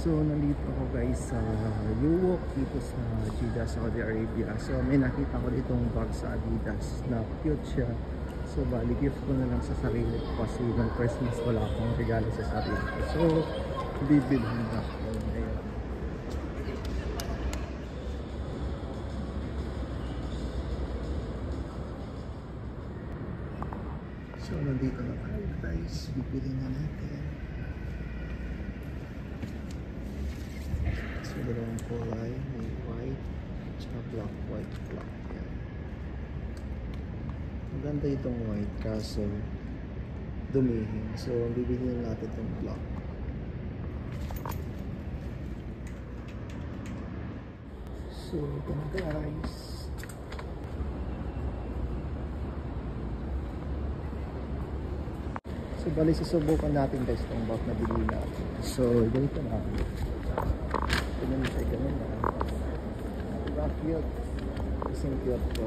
So nandito ako guys sa Uwok dito sa Jeddah, Saudi Arabia. So may nakita ko ditong bag sa Adidas na cute siya. So bali gift ko na lang sa sarili ko kasi ng Christmas wala akong regalo sa sarili ko. So bibilhin na ako. Ayan. So nandito na tayo guys, bibili na natin. So dalawang kulay, may white tsaka black, white, black. Yan. Maganda itong white kaso dumihin. So bibili natin itong black. So ito na guys. So bali susubukan natin guys itong bag na bili natin. So ganito na. Ganun siya, ganun na. Diba cute? Isang cute po.